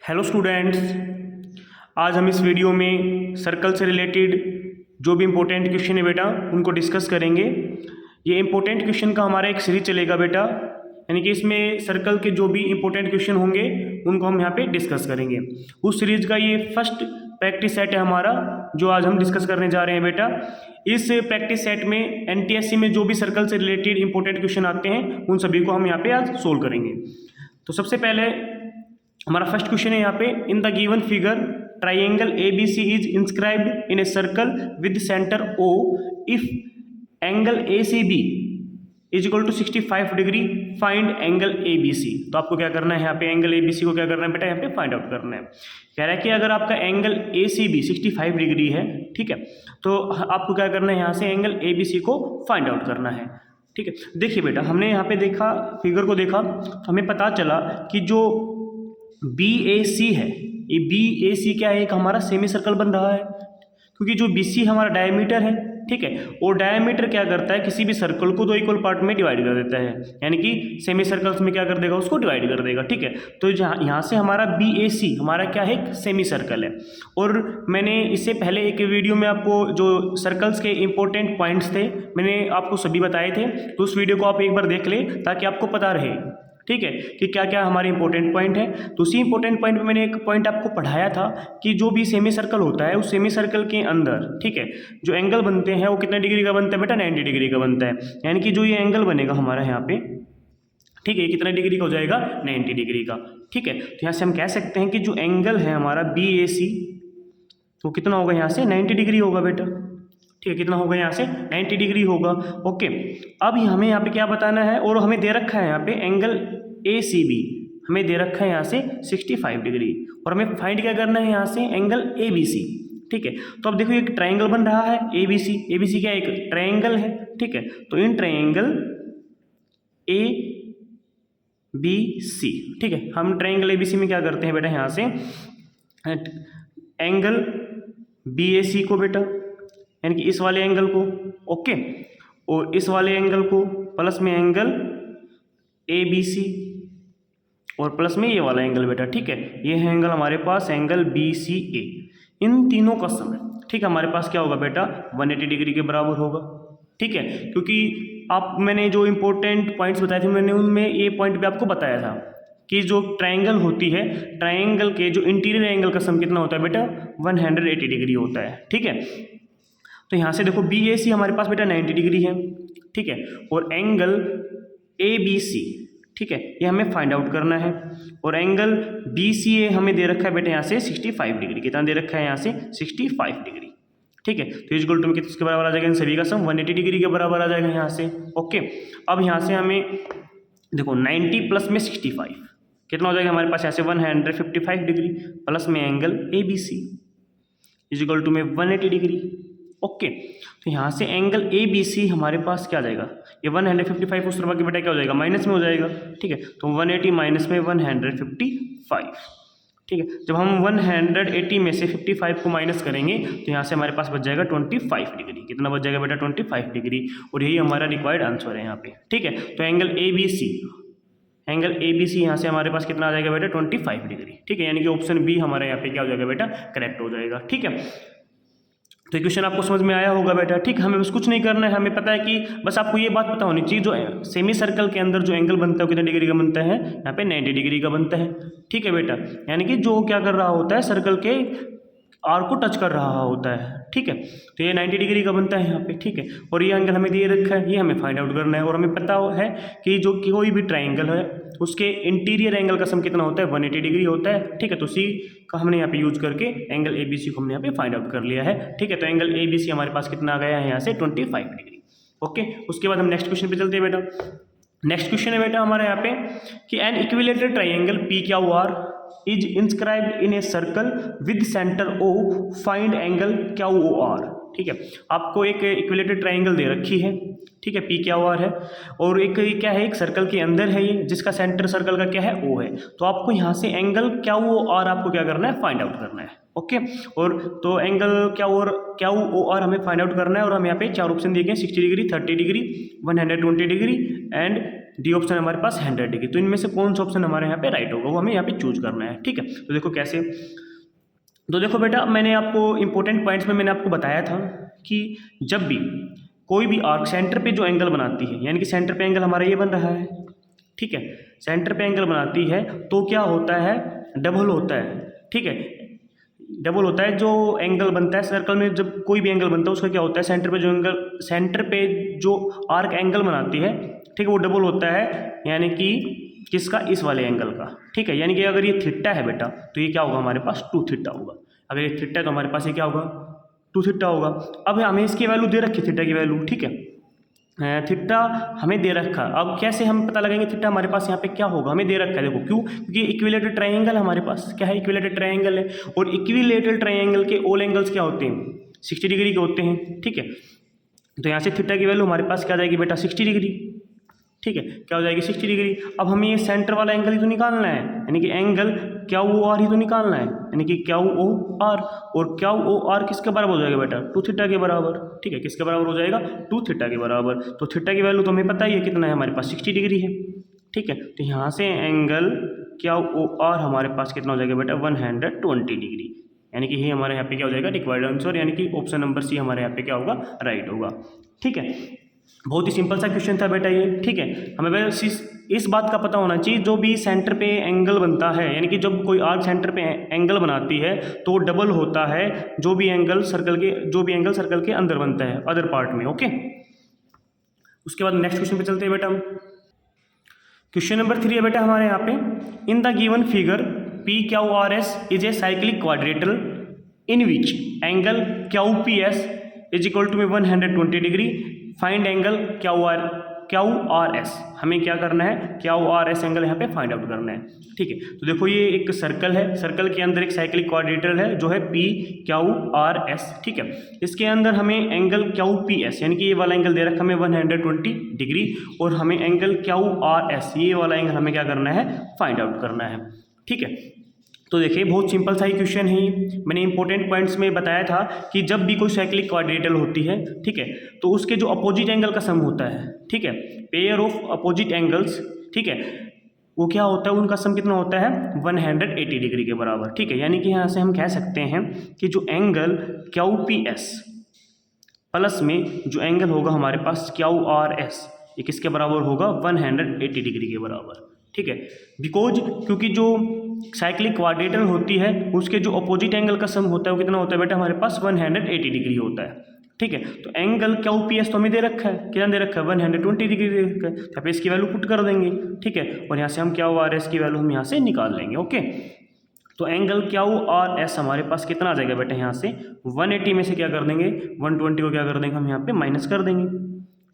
Hello students, आज हम इस वीडियो में सर्कल से रिलेटेड जो भी इम्पोर्टेंट क्वेश्चन है बेटा उनको डिस्कस करेंगे। ये इम्पोर्टेंट क्वेश्चन का हमारा एक सीरीज चलेगा बेटा, यानी कि इसमें सर्कल के जो भी इम्पोर्टेंट क्वेश्चन होंगे उनको हम यहाँ पे डिस्कस करेंगे। उस सीरीज का ये फर्स्ट प्रैक्टिस सेट है हमारा, जो आज हम डिस्कस करने जा रहे हैं बेटा। इस प्रैक्टिस सेट में एनटीएससी में जो भी सर्कल से रिलेटेड इंपॉर्टेंट क्वेश्चन आते हैं उन सभी को हम यहाँ पे आज सोल्व करेंगे। तो सबसे पहले हमारा फर्स्ट क्वेश्चन है यहाँ पे, in the given figure triangle ABC is inscribed in a circle with centre O if angle ACB is equal to 65 degree, find angle ABC। तो आपको क्या करना है यहाँ पे, एंगल ABC को क्या करना है बेटा, यहाँ पे फाइंड आउट करना है। कह रहा है कि अगर आपका एंगल ACB 65 डिग्री है, ठीक है, तो आपको क्या करना है, यहाँ से एंगल ABC को फाइंड आउट करना है। ठीक है, देखिए बेटा, हमने यहाँ पे देखा, फिगर को देखा तो हमें पता चला कि जो BAC है, ये BAC क्या है, एक हमारा सेमी सर्कल बन रहा है, क्योंकि जो BC हमारा डायमीटर है, ठीक है, और डायमीटर क्या करता है, किसी भी सर्कल को दो इक्वल पार्ट में डिवाइड कर देता है, यानी कि सेमी सर्कल्स में क्या कर देगा, उसको डिवाइड कर देगा। ठीक है, तो यहाँ से हमारा BAC हमारा क्या है, एक सेमी सर्कल है। और मैंने इससे पहले एक वीडियो में आपको जो सर्कल्स के इंपॉर्टेंट पॉइंट्स थे मैंने आपको सभी बताए थे, तो उस वीडियो को आप एक बार देख ले ताकि आपको पता रहे, ठीक है, कि क्या क्या हमारे इंपॉर्टेंट पॉइंट है। तो उसी इंपॉर्टेंट पॉइंट पे मैंने एक पॉइंट आपको पढ़ाया था कि जो भी सेमी सर्कल होता है, उस सेमी सर्कल के अंदर, ठीक है, जो एंगल बनते हैं वो कितने डिग्री का बनता है बेटा, 90 डिग्री का बनता है। यानी कि जो ये एंगल बनेगा हमारा यहाँ पे, ठीक है, कितने डिग्री का हो जाएगा, 90 डिग्री का। ठीक है, तो यहाँ से हम कह सकते हैं कि जो एंगल है हमारा BAC तो कितना होगा, यहाँ से 90 डिग्री होगा बेटा। ठीक है, कितना होगा, यहाँ से 90 डिग्री होगा। ओके, अब हमें यहाँ पे क्या बताना है, और हमें दे रखा है यहाँ पे एंगल ACB हमें दे रखा है यहाँ से 65 डिग्री, और हमें फाइंड क्या करना है यहाँ से एंगल ABC। ठीक है, तो अब देखो एक ट्राइंगल बन रहा है ABC क्या है, एक ट्राइंगल है। ठीक है, तो इन ट्राइंगल ABC, ठीक है, हम ट्राइंगल ABC में क्या करते हैं बेटा, यहाँ से एंगल BAC को बेटा, यानी कि इस वाले एंगल को, ओके, और इस वाले एंगल को प्लस में एंगल ABC और प्लस में ये वाला एंगल बेटा। ठीक है, ये है एंगल हमारे पास एंगल BCA। इन तीनों का सम, ठीक है, हमारे पास क्या होगा बेटा, 180 डिग्री के बराबर होगा। ठीक है, क्योंकि मैंने जो इंपॉर्टेंट पॉइंट्स बताए थे मैंने उनमें ये पॉइंट भी आपको बताया था कि जो ट्राइंगल होती है, ट्राइंगल के जो इंटीरियर एंगल का सम कितना होता है बेटा, 180 डिग्री होता है। ठीक है, तो यहाँ से देखो BAC हमारे पास बेटा 90 डिग्री है, ठीक है, और एंगल ABC, ठीक है, ये हमें फाइंड आउट करना है, और एंगल BCA हमें दे रखा है बेटा यहाँ से 65 डिग्री। कितना दे रखा है यहाँ से, 65 डिग्री। ठीक है, तो इक्वल टू में किसके बराबर आ जाएगा, इन सभी का सम 180 डिग्री के बराबर आ जाएगा यहाँ से। ओके, अब यहाँ से हमें देखो 90 प्लस में 65 कितना हो जाएगा हमारे पास, यहाँ से 155 डिग्री प्लस में एंगल ABC इक्वल टू में 180 डिग्री। ओके, तो यहाँ से एंगल ABC हमारे पास क्या आ जाएगा, ये 155 उस तरफ के बेटा क्या हो जाएगा, माइनस में हो जाएगा। ठीक है, तो 180 माइनस में 155। ठीक है, जब हम 180 में से 55 को माइनस करेंगे तो यहाँ से हमारे पास बच जाएगा 25 डिग्री। कितना बच जाएगा बेटा, 25 डिग्री, और यही हमारा रिक्वायर्ड आंसर है यहाँ पे। ठीक है, तो एंगल ABC यहाँ से हमारे पास कितना आ जाएगा बेटा, 25 डिग्री। ठीक है, यानी कि ऑप्शन बी हमारा यहाँ पे क्या हो जाएगा बेटा, करेक्ट हो जाएगा। ठीक है, तो क्वेश्चन आपको समझ में आया होगा बेटा। ठीक, हमें बस कुछ नहीं करना है, हमें पता है कि बस आपको ये बात पता होनी चाहिए, जो सेमी सर्कल के अंदर जो एंगल बनता है वो कितने डिग्री का बनता है, यहाँ पे 90 डिग्री का बनता है। ठीक है बेटा, यानी कि जो क्या कर रहा होता है, सर्कल के आर को टच कर रहा होता है। ठीक है, तो ये 90 डिग्री का बनता है यहाँ पे। ठीक है, और ये एंगल हमें दिए रखा है, ये हमें फाइंड आउट करना है, और हमें पता है कि जो कोई भी ट्राइंगल है उसके इंटीरियर एंगल का सम कितना होता है, 180 डिग्री होता है। ठीक है, तो उसी का हमने यहाँ पे यूज करके एंगल ABC को हमने यहाँ पे फाइंड आउट कर लिया है। ठीक है, तो एंगल ABC हमारे पास कितना आ गया है, यहाँ से 25 डिग्री। ओके, उसके बाद हम नेक्स्ट क्वेश्चन पे चलते हैं बेटा। नेक्स्ट क्वेश्चन है बेटा हमारे यहाँ पे कि an equilateral triangle PQR is inscribed in a circle with centre O, find angle QOR। ठीक है, आपको एक इक्विलेटरल ट्राइंगल दे रखी है, ठीक है, PQR है, और एक क्या है, एक सर्कल के अंदर है ये, जिसका सेंटर सर्कल का क्या है, O है। तो आपको यहाँ से एंगल QOR आपको क्या करना है, फाइंड आउट करना है। ओके, और तो एंगल QOR हमें फाइंड आउट करना है, और हम यहाँ पे चार ऑप्शन दिए गए, 60 degree, 30 degree, 120 degree and D option हमारे पास 100 डिग्री। तो इनमें से कौन सा ऑप्शन हमारे यहाँ पे राइट होगा वो हमें यहाँ पे चूज करना है। ठीक है, तो देखो कैसे। तो देखो बेटा, मैंने आपको इंपॉर्टेंट पॉइंट्स में मैंने आपको बताया था कि जब भी कोई भी आर्क सेंटर पे जो एंगल बनाती है, यानी कि सेंटर पे एंगल हमारा ये बन रहा है, ठीक है, सेंटर पे एंगल बनाती है तो क्या होता है, डबल होता है। ठीक है, डबल होता है जो एंगल बनता है सर्कल में, जब कोई भी एंगल बनता है उसका क्या होता है, सेंटर पे जो आर्क एंगल बनाती है, ठीक है, वो डबल होता है, यानी कि किसका, इस वाले एंगल का। ठीक है, यानी कि अगर ये थीटा है बेटा तो ये क्या होगा हमारे पास 2 थीटा होगा। अगर ये थीटा है तो हमारे पास ये क्या होगा 2 थीटा होगा। अब हमें इसकी वैल्यू दे रखी है, थीटा की वैल्यू। ठीक है, थीटा हमें दे रखा। अब कैसे हम पता लगाएंगे थीटा हमारे पास यहाँ पे क्या होगा, हमें दे रखा है। देखो क्यों, क्योंकि इक्विलेटरल ट्रायंगल हमारे पास क्या है, इक्विलेटरल ट्रायंगल है, और इक्विलेटरल ट्रायंगल के ऑल एंगल्स क्या होते हैं, 60 डिग्री के होते हैं। ठीक है, तो यहाँ से थीटा की वैल्यू हमारे पास क्या आ जाएगी बेटा 60 डिग्री। ठीक है, क्या हो जाएगी 60 डिग्री। अब हमें ये सेंटर वाला एंगल ही तो निकालना है, यानी कि एंगल क्या ओ आर ही तो निकालना है, यानी कि क्या ओ आर, और क्या ओ आर किसके बराबर हो जाएगा बेटा 2 थीटा के बराबर। ठीक है, किसके बराबर हो जाएगा 2 थीटा के बराबर। तो थीटा की वैल्यू तो हमें पता ही है कितना है, हमारे पास 60 डिग्री है। ठीक है, तो यहाँ से एंगल क्या ओ आर हमारे पास कितना हो जाएगा बेटा 120 डिग्री, यानी कि ये हमारे यहाँ पे क्या हो जाएगा रिक्वायर्ड आंसर, यानी कि ऑप्शन नंबर सी हमारे यहाँ पे क्या होगा राइट होगा। ठीक है, बहुत ही सिंपल सा क्वेश्चन था बेटा ये। ठीक है, हमें बस इस बात का पता होना चाहिए, जो भी सेंटर पे एंगल बनता है, यानी कि जब कोई आर्क सेंटर पे एंगल बनाती है तो वो डबल होता है जो भी एंगल सर्कल के अंदर बनता है, अदर पार्ट में। ओके, उसके बाद नेक्स्ट क्वेश्चन पे चलते हैं बेटा। क्वेश्चन नंबर 3 है बेटा हमारे यहाँ पे, in the given figure P Q R S is a cyclic quadrilateral in which angle Q P S is equal to 120 degree, find angle Q R S. हमें क्या करना है, क्यू आर एस एंगल यहाँ पे find out करना है। ठीक है, तो देखो ये एक सर्कल है, सर्कल के अंदर एक साइक्लिक क्वाड्रेटरल है जो है पी क्यू आर एस। ठीक है, इसके अंदर हमें एंगल क्यू पी एस, यानी कि ये वाला एंगल दे रखा हमें 120 डिग्री, और हमें एंगल क्यू आर एस, ये वाला एंगल हमें क्या करना है, फाइंड आउट करना है। ठीक है, तो देखिए बहुत सिंपल सा ही क्वेश्चन है। मैंने इंपॉर्टेंट पॉइंट्स में बताया था कि जब भी कोई साइक्लिक क्वाड्रेटरल होती है, ठीक है, तो उसके जो अपोजिट एंगल का सम होता है, ठीक है, पेयर ऑफ अपोजिट एंगल्स, ठीक है, वो क्या होता है, उनका सम कितना होता है 180 डिग्री के बराबर। ठीक है, यानी कि यहाँ से हम कह सकते हैं कि जो angle Q P S plus में जो एंगल होगा हमारे पास क्यू आर एस, ये किसके बराबर होगा 180 डिग्री के बराबर। ठीक है, बिकॉज क्योंकि जो साइक्लिक क्वाड्रेटरल होती है उसके जो अपोजिट एंगल का सम होता है वो कितना होता है बेटा हमारे पास 180 डिग्री होता है। ठीक है, तो एंगल क्यू पी एस तो हमें दे रखा है, कितना दे रखा है 120 डिग्री दे रखा है, यहाँ पे इसकी वैल्यू पुट कर देंगे। ठीक है, और यहाँ से हम क्यू आर एस की वैल्यू हम यहाँ से निकाल लेंगे। ओके, तो एंगल क्यू आर एस हमारे पास कितना आ जाएगा बेटा, यहाँ से 180 में से क्या कर देंगे 120 को क्या कर देंगे हम यहाँ पे माइनस कर देंगे।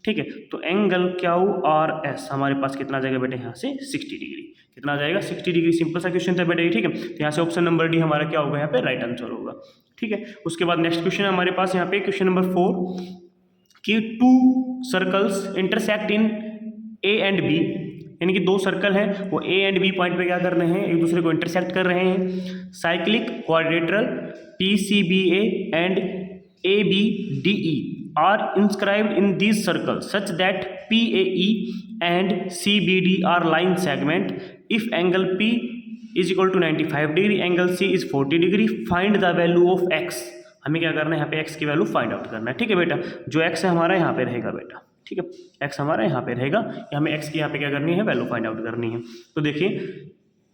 ठीक है, तो एंगल क्यू आर एस हमारे पास कितना आ जाएगा बेटा यहाँ से 60 डिग्री, कितना आ जाएगा 60 डिग्री। सिंपल सा क्वेश्चन था बेटा ये। ठीक है, तो यहाँ से ऑप्शन नंबर डी हमारा क्या होगा यहाँ पे राइट आंसर होगा। ठीक है, उसके बाद नेक्स्ट क्वेश्चन है हमारे पास यहाँ पे क्वेश्चन नंबर 4 कि 2 circles intersect in A and B, यानी कि 2 सर्कल हैं वो ए एंड बी पॉइंट पे क्या कर रहे हैं, एक दूसरे को इंटरसेक्ट कर रहे हैं। Cyclic quadrilateral P C B A and A B D E are inscribed in these circles such that PAE and CBD are line segment. If angle P is equal to 95 degree, angle C is 40 degree. Find the value of x. हमें क्या करना है यहाँ पे x की value find out करना है। ठीक है बेटा, जो x है हमारा यहाँ पे रहेगा बेटा। ठीक है, x हमारा यहाँ पे रहेगा, हमें x की यहाँ पे क्या करनी है वैल्यू फाइंड आउट करनी है। तो देखिए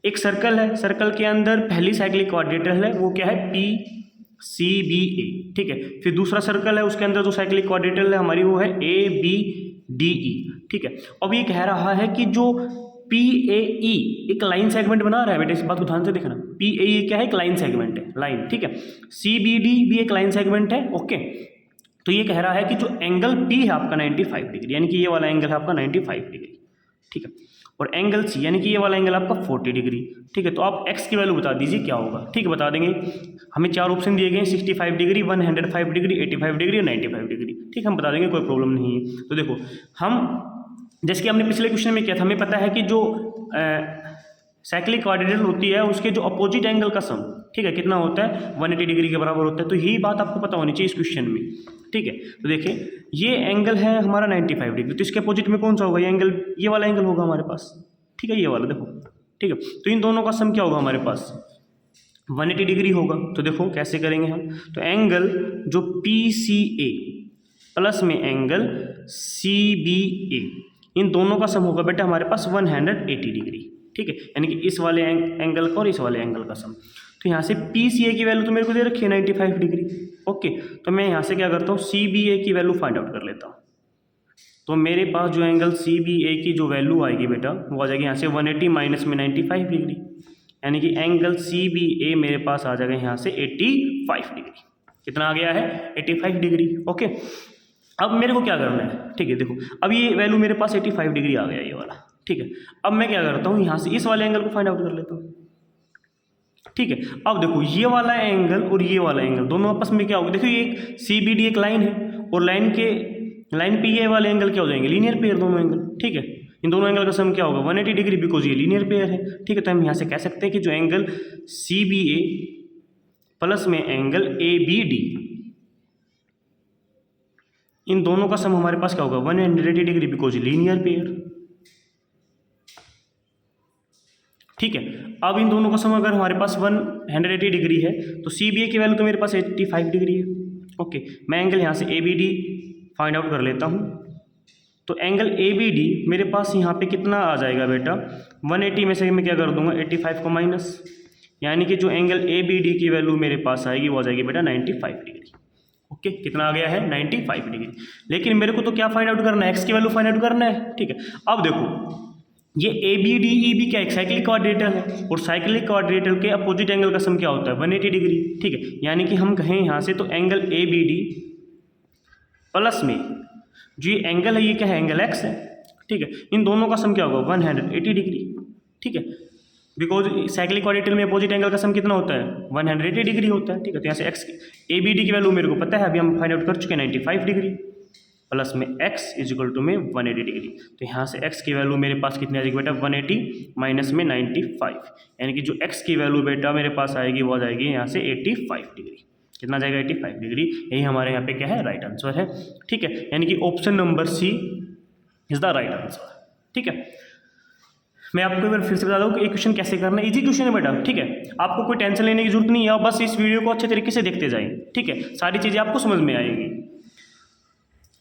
एक सर्कल है, सर्कल के अंदर पहली साइक्लिक क्वाड्रेटरल है वो क्या है पी सी बी ए। ठीक है, फिर दूसरा सर्कल है उसके अंदर जो साइक्लिक क्वाड्रेटरल है हमारी वो है ए बी डी ई। ठीक है, अब ये कह रहा है कि जो पी ए ई एक लाइन सेगमेंट बना रहा है बेटा, इस बात को ध्यान से देखना, पी ए ई क्या है एक लाइन सेगमेंट है, लाइन। ठीक है, सी बी डी भी एक लाइन सेगमेंट है। ओके, तो ये कह रहा है कि जो एंगल पी है आपका 95 डिग्री, यानी कि ये वाला एंगल है आपका 95 डिग्री। ठीक है, और एंगल सी यानी कि ये वाला एंगल आपका 40 डिग्री। ठीक है, तो आप x की वैल्यू बता दीजिए क्या होगा। ठीक है, बता देंगे। हमें 4 ऑप्शन दिए गए हैं 65 डिग्री, 105 डिग्री, 85 डिग्री और 95 डिग्री। ठीक है, हम बता देंगे, कोई प्रॉब्लम नहीं है। तो देखो हम जैसे कि हमने पिछले क्वेश्चन में किया था, हमें पता है कि जो साइक्लिक क्वाड्रेटरल होती है उसके जो अपोजिट एंगल का सम, ठीक है, कितना होता है 180 डिग्री के बराबर होता है। तो यही बात आपको पता होनी चाहिए इस क्वेश्चन में, ठीक है। तो देखिए ये एंगल है हमारा 95 डिग्री, तो इसके अपोजिट में कौन सा होगा, ये एंगल, ये वाला एंगल होगा हमारे पास, ठीक है, ये वाला देखो, ठीक है। तो इन दोनों का सम क्या होगा हमारे पास 180 डिग्री होगा। तो देखो कैसे करेंगे हम, तो एंगल जो PCA प्लस में एंगल CBA, इन दोनों का सम होगा बेटा हमारे पास 180 डिग्री, ठीक है, यानी कि इस वाले एंगल का और इस वाले एंगल का सम। तो यहाँ से PCA की वैल्यू तो मेरे को दे रखी है 95 डिग्री, ओके। तो मैं यहाँ से क्या करता हूँ, CBA की वैल्यू फाइंड आउट कर लेता हूँ। तो मेरे पास जो एंगल CBA की जो वैल्यू आएगी बेटा वो आ जाएगी यहाँ से 180 माइनस में 95 डिग्री, यानी कि एंगल CBA मेरे पास आ जाएगा यहाँ से 85 डिग्री। कितना आ गया है 85 डिग्री, ओके। अब मेरे को क्या करना है, ठीक है, देखो अब ये वैल्यू मेरे पास 85 डिग्री आ गया ये वाला, ठीक है। अब मैं क्या करता हूँ, यहाँ से इस वाले एंगल को फाइंड आउट कर लेता हूँ, ठीक है। अब देखो ये वाला एंगल और ये वाला एंगल दोनों आपस में क्या होगा, देखो ये एक CBD एक लाइन है और लाइन पे ये वाले एंगल क्या हो जाएंगे, लीनियर पेयर दोनों एंगल, ठीक है। इन दोनों एंगल का सम क्या होगा 180 डिग्री, बिकॉज ये लीनियर पेयर है, ठीक है। तो हम यहाँ से कह सकते हैं कि जो एंगल CBA प्लस में एंगल ABD, इन दोनों का सम हमारे पास क्या होगा 180 डिग्री, बिकॉज लीनियर पेयर, ठीक है। अब इन दोनों का सम अगर हमारे पास 180 डिग्री है तो CBA की वैल्यू तो मेरे पास 85 डिग्री है, ओके। मैं एंगल यहाँ से ABD फाइंड आउट कर लेता हूँ। तो एंगल ABD मेरे पास यहाँ पे कितना आ जाएगा बेटा, 180 में से मैं क्या कर दूंगा 85 को माइनस, यानी कि जो एंगल ABD की वैल्यू मेरे पास आएगी वो आ जाएगी बेटा 95 डिग्री, ओके। कितना आ गया है 95 डिग्री। लेकिन मेरे को तो क्या फाइंड आउट करना है, एक्स की वैल्यू फाइंड आउट करना है, ठीक है। अब देखो ये ABDEB क्या एक साइक्लिक क्वाड्रेटर है और साइक्लिक क्वाड्रेटर के अपोजिट एंगल का सम क्या होता है 180 डिग्री, ठीक है। यानी कि हम कहें यहाँ से तो एंगल ABD प्लस में जो ये एंगल है ये क्या है एंगल X है, ठीक है। इन दोनों का सम क्या होगा 180 डिग्री, ठीक है, बिकॉज साइक्लिक क्वाड्रेटर में अपोजिट एंगल का सम कितना होता है 180 डिग्री होता है, ठीक है। तो यहाँ से एक्स ABD की वैल्यू मेरे को पता है, अभी हम फाइंड आउट कर चुके हैं 95 डिग्री प्लस में x इज इक्वल टू में 180 डिग्री। तो यहाँ से x की वैल्यू मेरे पास कितनी आ जाएगी बेटा 180 माइनस में 95, यानी कि जो x की वैल्यू बेटा मेरे पास आएगी वो आ जाएगी यहाँ से 85 डिग्री। कितना जाएगा 85 डिग्री, यही हमारे यहाँ पे क्या है राइट आंसर है, ठीक है। यानी कि option number C is the right answer, ठीक है। मैं आपको एक बार फिर से बता दूं कि ये क्वेश्चन कैसे करना है, इजी क्वेश्चन है बेटा, ठीक है। आपको कोई टेंशन लेने की जरूरत नहीं है, आप बस इस वीडियो को अच्छे तरीके से देखते जाएं, ठीक है, सारी चीज़ें आपको समझ में आएगी।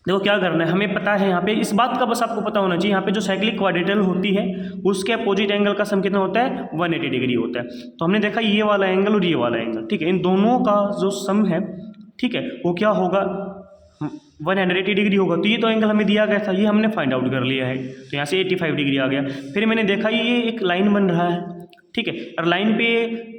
देखो क्या करना है, हमें पता है यहाँ पे इस बात का बस आपको पता होना चाहिए, यहाँ पे जो साइक्लिक क्वाड्रेटर होती है उसके अपोजिट एंगल का सम कितना होता है 180 डिग्री होता है। तो हमने देखा ये वाला एंगल और ये वाला एंगल, ठीक है, इन दोनों का जो सम है, ठीक है, वो क्या होगा 180 डिग्री होगा। तो ये तो एंगल हमें दिया गया था, ये हमने फाइंड आउट कर लिया है, तो यहाँ से 85 डिग्री आ गया। फिर मैंने देखा ये एक लाइन बन रहा है, ठीक है, और लाइन पे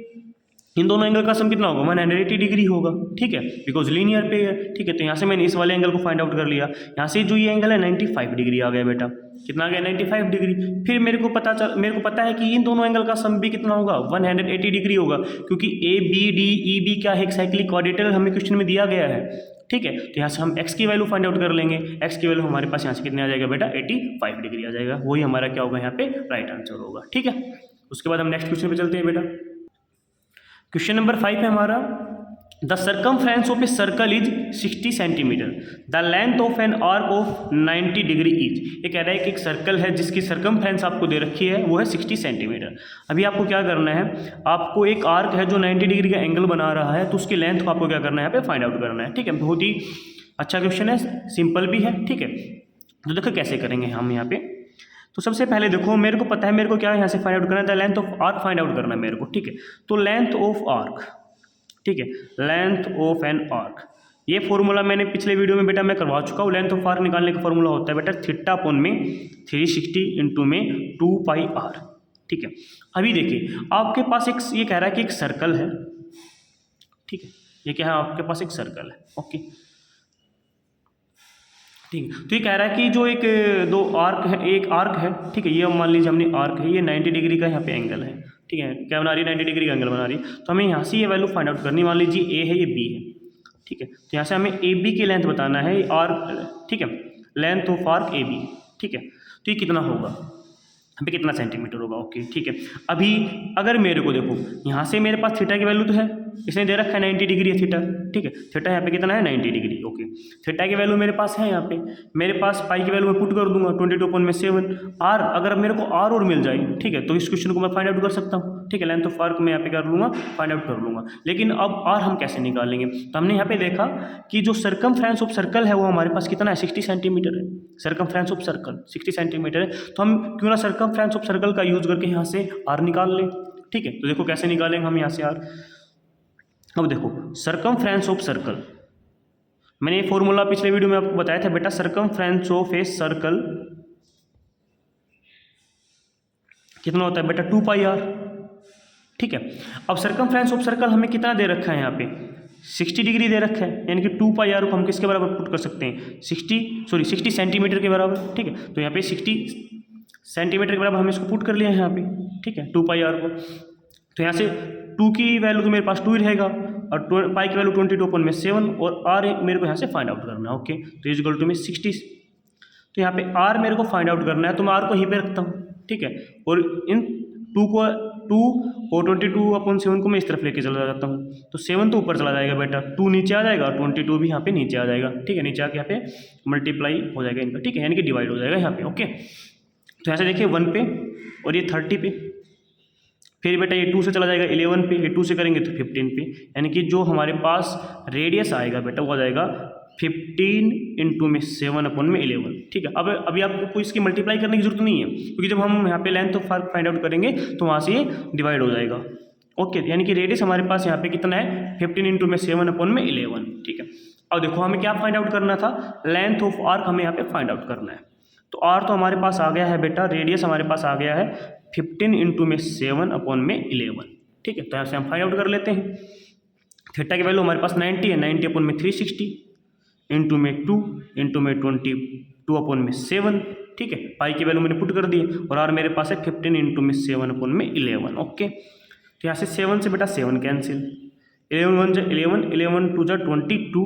इन दोनों एंगल का सम कितना होगा 180 डिग्री होगा, ठीक है, बिकॉज लीनियर पे है, ठीक है। तो यहाँ से मैंने इस वाले एंगल को फाइंड आउट कर लिया, यहाँ से जो ये एंगल है 95 डिग्री आ गया बेटा, कितना आ गया 95 डिग्री। फिर मेरे को पता है कि इन दोनों एंगल का सम भी कितना होगा 180 डिग्री होगा, क्योंकि ABDEB क्या है एक साइक्लिक क्वाड्रेटर हमें क्वेश्चन में दिया गया है, ठीक है। तो यहाँ से हम x की वैल्यू फाइंड आउट कर लेंगे, x की वैल्यू हमारे पास यहाँ से कितने आ जाएगा बेटा 85 डिग्री आ जाएगा, वही हमारा क्या होगा यहाँ पे राइट आंसर होगा, ठीक है। उसके बाद हम नेक्स्ट क्वेश्चन पे चलते हैं बेटा। क्वेश्चन नंबर 5 है हमारा, the circumference of a circle is 60 centimetre, the length of an arc of 90 degree is. ये कह रहा है कि एक सर्कल है जिसकी सर्कमफ्रेंस आपको दे रखी है वो है 60 सेंटीमीटर। अभी आपको क्या करना है, आपको एक आर्क है जो 90 डिग्री का एंगल बना रहा है, तो उसकी लेंथ को आपको क्या करना है यहाँ पे फाइंड आउट करना है, ठीक है। बहुत ही अच्छा क्वेश्चन है, सिंपल भी है, ठीक है। तो देखो कैसे करेंगे हम यहाँ पे। तो सबसे पहले देखो मेरे को पता है मेरे को क्या यहाँ से फाइंड आउट करना है, the length of arc find out करना है मेरे को, ठीक है। तो लेंथ ऑफ आर्क, ठीक है, लेंथ ऑफ एन आर्क, ये फॉर्मूला मैंने पिछले वीडियो में बेटा मैं करवा चुका हूँ। लेंथ ऑफ आर्क निकालने का फॉर्मूला होता है बेटा थीटा अपॉन में 360 इंटू में 2 पाई आर, ठीक है। अभी देखिए आपके पास एक ये कह रहा है कि एक सर्कल है, ठीक है, ये क्या है आपके पास एक सर्कल है, ओके, ठीक है। तो ये कह रहा है कि जो एक दो आर्क है, एक आर्क है, ठीक है, ये मान लीजिए हमने आर्क है, ये 90 डिग्री का यहाँ पे एंगल है, ठीक है, क्या बना रही है 90 डिग्री का एंगल बना रही है। तो हमें यहाँ से ये वैल्यू फाइंड आउट करनी, मान लीजिए ए है ये बी है, ठीक है। तो यहाँ से हमें ए बी की लेंथ बताना है आर्क, ठीक है, length of arc A B, ठीक है। तो ये कितना होगा, यहाँ पे कितना सेंटीमीटर होगा। ओके ठीक है। अभी अगर मेरे को देखो यहाँ से मेरे पास थीटा की वैल्यू तो है, इसने दे रखा है 90 डिग्री है थीटा, ठीक है। थीटा यहाँ पे कितना है 90 डिग्री। ओके थीटा की वैल्यू मेरे पास है, यहाँ पे मेरे पास पाई की वैल्यू मैं पुट कर दूंगा 22/7। आर अगर मेरे को आर और मिल जाए, ठीक है, तो इस क्वेश्चन को मैं फाइंड आउट कर सकता हूँ, ठीक है। लेंथ ऑफ आर्क मैं यहाँ पे कर लूँगा, फाइंड आउट कर लूँगा। लेकिन अब आर हम कैसे निकालेंगे, तो हमने यहाँ पे देखा कि जो सर्कमफ्रेंस ऑफ सर्कल है वो हमारे पास कितना है 60 सेंटीमीटर है। सर्कमफ्रेंस ऑफ सर्कल 60 सेंटीमीटर है, तो हम क्यों ना सर्कमफ्रेंस ऑफ सर्कल का यूज करके यहाँ से आर निकाल लें, ठीक है। तो देखो कैसे निकालेंगे हम यहाँ से आर। अब देखो सर्कमफ्रेंस ऑफ सर्कल, मैंने ये फॉर्मूला पिछले वीडियो में आपको बताया था बेटा, सर्कमफ्रेंस ऑफ ए सर्कल कितना होता है बेटा 2 पाई आर, ठीक है। अब सर्कमफ्रेंस ऑफ सर्कल हमें कितना दे रखा है यहाँ पे 60 डिग्री दे रखा है, यानी कि 2 पाई आर को हम किसके बराबर पुट कर सकते हैं 60 सेंटीमीटर के बराबर, ठीक है। तो यहाँ पे 60 सेंटीमीटर के बराबर हम इसको पुट कर लिया है यहाँ पे, ठीक है, 2 पाई आर को। तो यहाँ से 2 की वैल्यू तो मेरे पास 2 ही रहेगा और पाई की वैल्यू 22/7 और आर मेरे को यहाँ से फाइंड आउट करना है। ओके तो इज इक्वल टू में 60, तो यहाँ पे आर मेरे को फाइंड आउट करना है, तो मैं आर को यहीं पे रखता हूँ, ठीक है। और इन 2 और 22/7 को मैं इस तरफ लेके चला जाता हूँ, तो 7 तो ऊपर चला जाएगा बेटा, 2 नीचे आ जाएगा और 22 भी यहाँ पे नीचे आ जाएगा, ठीक है। नीचे आके यहाँ पे मल्टीप्लाई हो जाएगा इनका, ठीक है, यानी कि डिवाइड हो जाएगा यहाँ पे। ओके तो यहाँ से देखिए 1 पे और ये 30 पे, फिर बेटा ये 2 से चला जाएगा 11 पे, ये 2 से करेंगे तो 15 पे, यानी कि जो हमारे पास रेडियस आएगा बेटा वो आ जाएगा 15 × 7/11, ठीक है। अब अभी आपको इसकी मल्टीप्लाई करने की जरूरत नहीं है, क्योंकि जब हम यहाँ पे length of arc find out करेंगे तो वहाँ से ये डिवाइड हो जाएगा। ओके यानी कि रेडियस हमारे पास यहाँ पे कितना है 15 × 7/11, ठीक है। अब देखो हमें क्या फाइंड आउट करना था, लेंथ ऑफ आर्क हमें यहाँ पे फाइंड आउट करना है। तो आर तो हमारे पास आ गया है बेटा, रेडियस हमारे पास आ गया है 15 × 7/11, ठीक है। तो यहाँ से हम फाइंड आउट कर लेते हैं। थीटा की वैल्यू हमारे पास 90 है, 90/360 इंटू में 2 इंटू में 22/7, ठीक है। पाई की वैल्यू मैंने पुट कर दी और आर मेरे पास है 15 × 7/11। ओके तो यहाँ से 7 से बेटा 7 कैंसिल, 11 1 जा 11, 11 2 जा 22,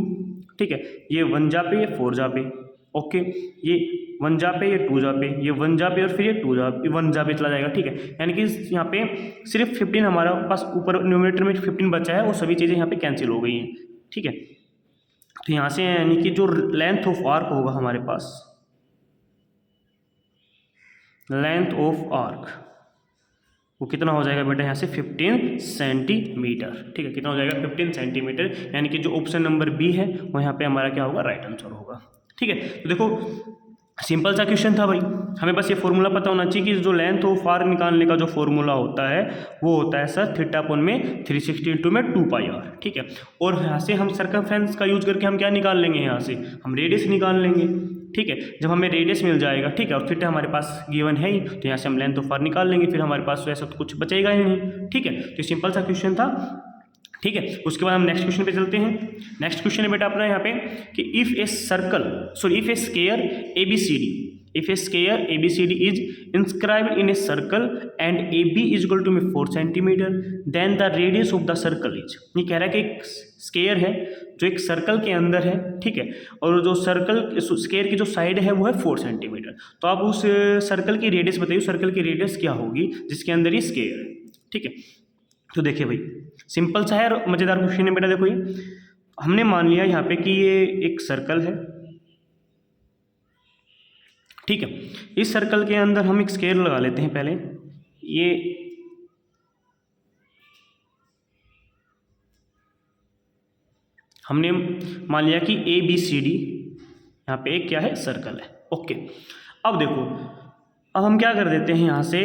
ठीक है। ये 1 जा पे, ये 4 जा पे, ओके ये 1 जा पे, ये 2 जा पे, ये 1 जा पे और फिर ये 2 जा 1 जा पे चला जाएगा, ठीक है। यानी कि यहाँ पे सिर्फ 15 हमारा पास ऊपर न्यूमरेटर में 15 बचा है और सभी चीज़ें यहाँ पे कैंसिल हो गई हैं, ठीक है। तो यहाँ से यानी कि जो लेंथ ऑफ आर्क होगा हमारे पास, लेंथ ऑफ आर्क वो कितना हो जाएगा बेटा यहाँ से 15 सेंटीमीटर, ठीक है। कितना हो जाएगा 15 सेंटीमीटर, यानी कि जो ऑप्शन नंबर बी है वो यहाँ पे हमारा क्या होगा राइट आंसर होगा, ठीक है। तो देखो सिंपल सा क्वेश्चन था भाई, हमें बस ये फॉर्मूला पता होना चाहिए कि जो लेंथ ऑफ आर्क निकालने का जो फॉर्मूला होता है वो होता है सर θ/360 × 2 पाई आर, ठीक है। और यहाँ से हम सर्कमफ्रेंस का यूज करके हम क्या निकाल लेंगे, यहाँ से हम रेडियस निकाल लेंगे, ठीक है। जब हमें रेडियस मिल जाएगा, ठीक है, और थीटा हमारे पास गिवन है ही, तो यहाँ से हम लेंथ ऑफ आर्क निकाल लेंगे, फिर हमारे पास वैसा तो कुछ बचेगा ही नहीं, ठीक है। तो सिंपल सा क्वेश्चन था, ठीक है। उसके बाद हम नेक्स्ट क्वेश्चन पे चलते हैं। नेक्स्ट क्वेश्चन है बेटा अपना यहाँ पे कि if A square ABCD is inscribed in a circle and AB is equal to 4 cm, then the radius of the circle is, ये कह रहा है कि एक स्क्वायर है जो एक सर्कल के अंदर है, ठीक है, और जो स्क्वायर की जो साइड है वो है 4 सेंटीमीटर। तो आप उस सर्कल की रेडियस बताइए, सर्कल की रेडियस क्या होगी जिसके अंदर ये स्क्वायर है, ठीक है। तो देखिए भाई सिंपल सा है और मज़ेदार क्वेश्चन है बेटा। देखो ये हमने मान लिया यहाँ पे कि ये एक सर्कल है, ठीक है। इस सर्कल के अंदर हम एक स्क्वायर लगा लेते हैं पहले, ये हमने मान लिया कि ABCD यहाँ पे एक क्या है सर्कल है, ओके। अब देखो अब हम क्या कर देते हैं यहाँ से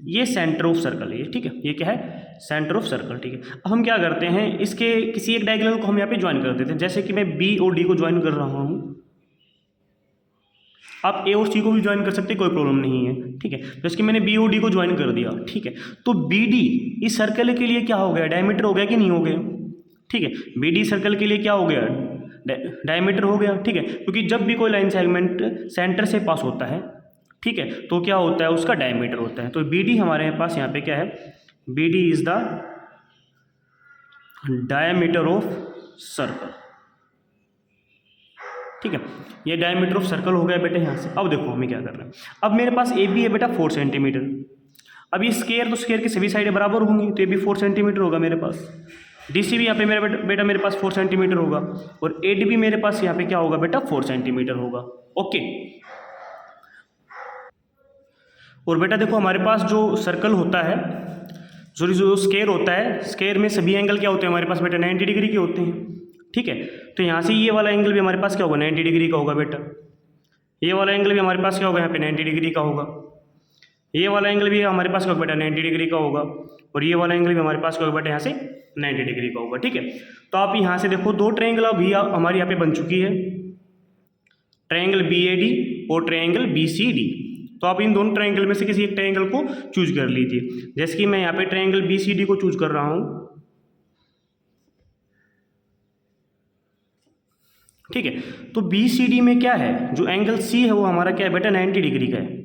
ये सेंटर ऑफ सर्कल है, ठीक है, ये क्या है सेंटर ऑफ सर्कल, ठीक है। अब हम क्या करते हैं इसके किसी एक डायगोनल को हम यहाँ पे ज्वाइन कर देते हैं, जैसे कि मैं B और D को ज्वाइन कर रहा हूँ, आप A और C को भी ज्वाइन कर सकते हैं, कोई प्रॉब्लम नहीं है, ठीक है। जैसे कि मैंने B और D को ज्वाइन कर दिया, ठीक है। तो BD इस सर्कल के लिए क्या हो गया, डायमीटर हो गया कि नहीं हो गया, ठीक है। BD सर्कल के लिए क्या हो गया, डायमीटर हो गया, ठीक है। क्योंकि जब भी कोई लाइन सेगमेंट सेंटर से पास होता है, ठीक है, तो क्या होता है उसका डायमीटर होता है। तो BD हमारे पास यहाँ पे क्या है, BD is the diameter of circle, ठीक है, ये डायमीटर ऑफ सर्कल हो गया बेटा यहाँ से। अब देखो हमें क्या कर रहे हैं, अब मेरे पास ए बी है बेटा 4 सेंटीमीटर। अब ये स्केयर, तो स्केयर की सभी साइडें बराबर होंगी, तो ये भी 4 सेंटीमीटर होगा मेरे पास। डी सी भी यहाँ पे मेरा बेटा मेरे पास 4 सेंटीमीटर होगा, और ए डी भी मेरे पास यहाँ पे क्या होगा बेटा 4 सेंटीमीटर होगा। ओके, और बेटा देखो हमारे पास जो सर्कल होता है, जो स्केयर होता है, स्केयर में सभी एंगल क्या होते हैं हमारे पास बेटा 90 डिग्री के होते हैं। ठीक है, तो यहाँ से ये वाला एंगल भी हमारे पास क्या होगा 90 डिग्री का होगा बेटा। ये वाला एंगल भी हमारे पास क्या होगा यहाँ पे 90 डिग्री का होगा। ये वाला एंगल भी हमारे पास क्या होगा बेटा 90 डिग्री का होगा, और ये वाला एंगल भी हमारे पास क्या होगा बेटा यहाँ से 90 डिग्री का होगा। ठीक है, तो आप यहाँ से देखो दो ट्रायंगल अभी हमारे यहाँ पे बन चुकी है, ट्रायंगल बी ए डी और ट्रायंगल बी सी डी। तो आप इन दोनों ट्रायंगल में से किसी एक ट्रायंगल को चूज कर लीजिए। जैसे कि मैं यहाँ पे ट्रायंगल बी सी डी को चूज कर रहा हूँ। ठीक है, तो बी सी डी में क्या है, जो एंगल सी है वो हमारा क्या है बेटा 90 डिग्री का है।